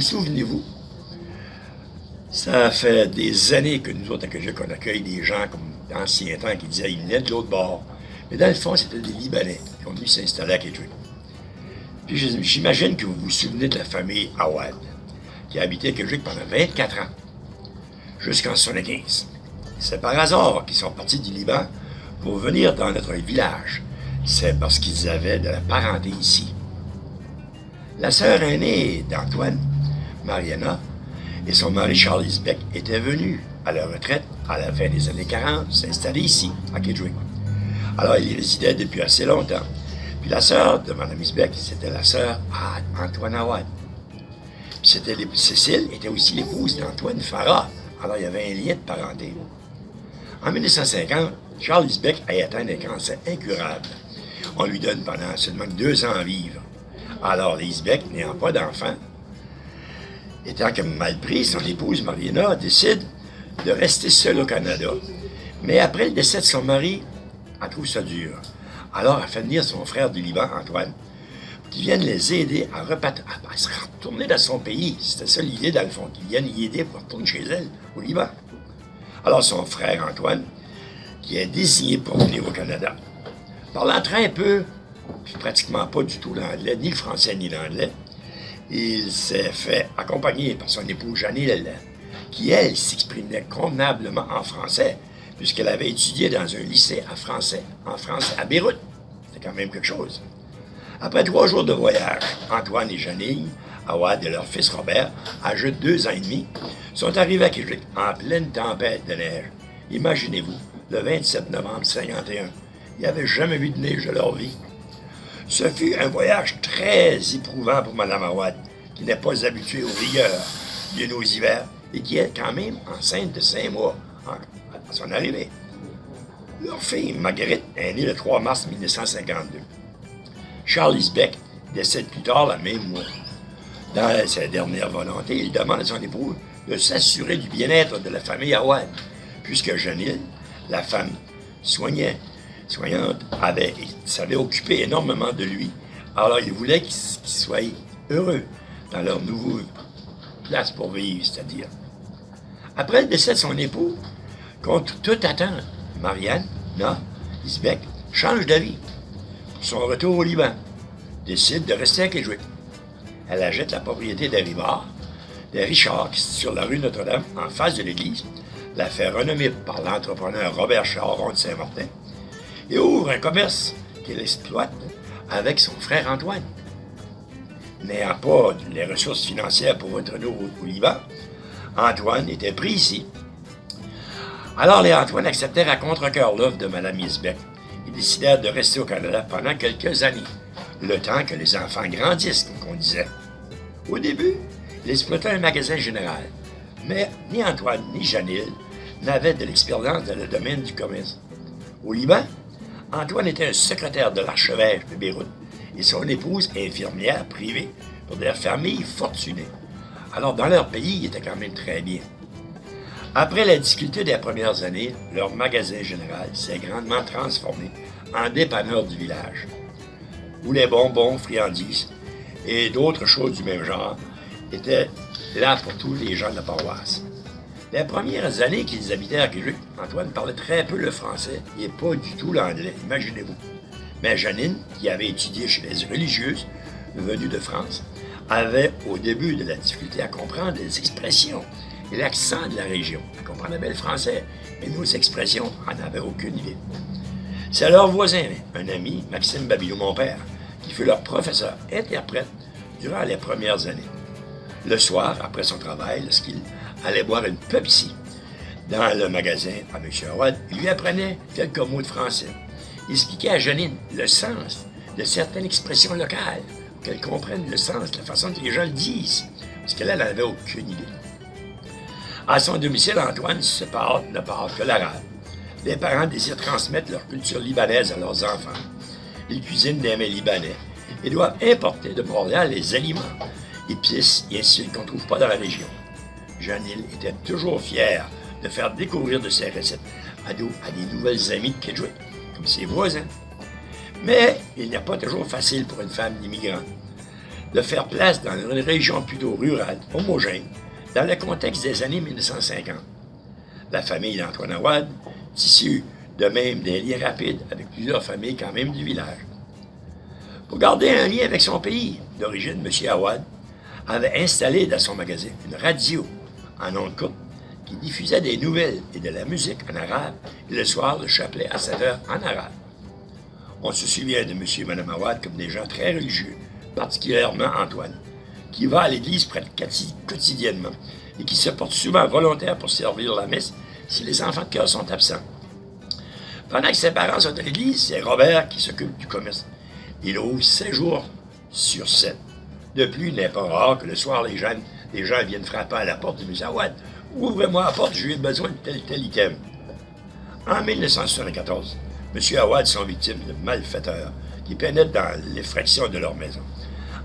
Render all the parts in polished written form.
Vous souvenez-vous, ça fait des années que nous autres, à Québec, on accueille des gens comme d'anciens temps qui disaient qu'ils venaient de l'autre bord. Mais dans le fond, c'était des Libanais qui ont dû s'installer à Kedgewick. Puis j'imagine que vous vous souvenez de la famille Awad, qui a habité à Kedgewick pendant 24 ans, jusqu'en 1975. C'est par hasard qu'ils sont partis du Liban pour venir dans notre village. C'est parce qu'ils avaient de la parenté ici. La sœur aînée d'Antoine, Mariana, et son mari Charles Isbeck étaient venus à leur retraite à la fin des années 40 s'installer ici, à Kedgewick. Alors, ils y résidaient depuis assez longtemps. Puis la sœur de Mme Isbeck, c'était la sœur Antoine Awad. Puis Cécile était aussi l'épouse d'Antoine Farah. Alors, il y avait un lien de parenté. En 1950, Charles Isbeck a atteint un cancer incurable. On lui donne pendant seulement 2 ans à vivre. Alors, les Isbeck, n'ayant pas d'enfants, étant comme mal pris, son épouse Mariana décide de rester seule au Canada. Mais après le décès de son mari, elle trouve ça dur. Alors, elle fait venir son frère du Liban, Antoine, qui vienne les aider à se retourner dans son pays. C'était ça l'idée, dans le fond, qu'ils viennent y aider pour retourner chez elle, au Liban. Alors, son frère, Antoine, qui est désigné pour venir au Canada, parlant très peu, puis pratiquement pas du tout l'anglais, ni le français ni l'anglais, il s'est fait accompagner par son épouse Janine, qui, elle, s'exprimait convenablement en français, puisqu'elle avait étudié dans un lycée en français à Beyrouth. C'était quand même quelque chose. Après 3 jours de voyage, Antoine et Janine, Awad et leur fils Robert, âgés de 2 ans et demi, sont arrivés à Kedgewick en pleine tempête de neige. Imaginez-vous, le 27 novembre 1951. Ils n'avaient jamais vu de neige de leur vie. Ce fut un voyage très éprouvant pour Mme Awad, qui n'est pas habituée aux rigueurs de nos hivers et qui est quand même enceinte de 5 mois à son arrivée. Leur fille, Marguerite, est née le 3 mars 1952. Charles Isbeck décède plus tard le même mois. Dans sa dernière volonté, il demande à son épouse de s'assurer du bien-être de la famille Awad, puisque Janine, la femme soignante, savait occuper énormément de lui. Alors, il voulait qu'ils soient heureux dans leur nouvelle place pour vivre, c'est-à-dire. Après le décès de son époux, contre toute attente, Mariana Isbeck change d'avis. Pour son retour au Liban, décide de rester à Kedgewick. Elle achète la propriété des Richard, qui est sur la rue Notre-Dame, en face de l'église, la fait renommer par l'entrepreneur Robert Charon de Saint-Martin, et ouvre un commerce qu'elle exploite avec son frère Antoine. N'ayant pas les ressources financières pour retourner au Liban, Antoine était pris ici. Alors les Antoine acceptèrent à contre-cœur l'offre de Mme Isbeck et décidèrent de rester au Canada pendant quelques années, le temps que les enfants grandissent, comme on disait. Au début, il exploitait un magasin général, mais ni Antoine ni Janine n'avaient de l'expérience dans le domaine du commerce. Au Liban, Antoine était un secrétaire de l'archevêque de Beyrouth et son épouse infirmière privée pour des familles fortunées. Alors, dans leur pays, ils étaient quand même très bien. Après la difficulté des premières années, leur magasin général s'est grandement transformé en dépanneur du village, où les bonbons, friandises et d'autres choses du même genre étaient là pour tous les gens de la paroisse. Les premières années qu'ils habitaient à Kedgewick, Antoine parlait très peu le français et pas du tout l'anglais, imaginez-vous. Mais Janine, qui avait étudié chez les religieuses venues de France, avait au début de la difficulté à comprendre les expressions et l'accent de la région. Elle comprenait bien le français, mais nos expressions n'en avaient aucune idée. C'est leur voisin, un ami, Maxime Babilou, mon père, qui fut leur professeur interprète durant les premières années. Le soir, après son travail, lorsqu'il allait boire une Pepsi dans le magasin à M. Awad, il lui apprenait quelques mots de français. Il expliquait à Janine le sens de certaines expressions locales, pour qu'elle comprenne le sens, la façon que les gens le disent, parce qu'elle n'avait aucune idée. À son domicile, Antoine ne parle que l'arabe. Les parents désirent transmettre leur culture libanaise à leurs enfants. Ils cuisinent des mets libanais et doivent importer de Montréal les aliments, épices et ainsi de suite qu'on ne trouve pas dans la région. Janine était toujours fière de faire découvrir de ses recettes à des nouvelles amies de Kedgewick, comme ses voisins. Mais il n'est pas toujours facile pour une femme d'immigrant. de faire place dans une région plutôt rurale, homogène, dans le contexte des années 1950. La famille d'Antoine Awad tissu de même des liens rapides avec plusieurs familles quand même du village. Pour garder un lien avec son pays d'origine, M. Awad avait installé dans son magasin une radio en ondes courtes qui diffusait des nouvelles et de la musique en arabe et le soir le chapelet à 7 heures en arabe. On se souvient de M. et Mme Awad comme des gens très religieux, particulièrement Antoine, qui va à l'église presque quotidiennement et qui se porte souvent volontaire pour servir la messe si les enfants de cœur sont absents. Pendant que ses parents sont à l'église, c'est Robert qui s'occupe du commerce. Il ouvre 7 jours sur 7. De plus, il n'est pas rare que le soir, les gens viennent frapper à la porte de M. Awad. « Ouvrez-moi la porte, j'ai besoin de tel item. » En 1974, M. Awad sont victimes de malfaiteurs qui pénètrent dans l'effraction de leur maison.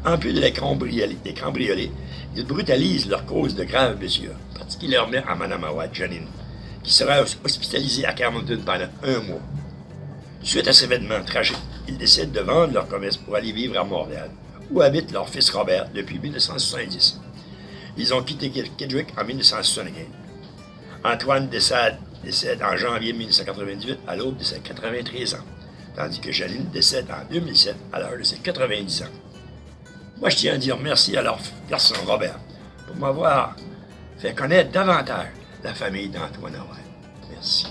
En plus de les cambrioler, ils brutalisent leur cause de graves blessures, particulièrement à Mme Awad, Janine, qui sera hospitalisée à Carmonton pendant 1 mois. Suite à ces événements tragiques, ils décident de vendre leur commerce pour aller vivre à Montréal, où habite leur fils Robert depuis 1970. Ils ont quitté Kedgwick en 1975. Antoine décède en janvier 1998 à l'aube de ses 93 ans, tandis que Janine décède en 2007 à l'âge de ses 90 ans. Moi, je tiens à dire merci à leur garçon Robert pour m'avoir fait connaître davantage la famille d'Antoine Awad. Merci.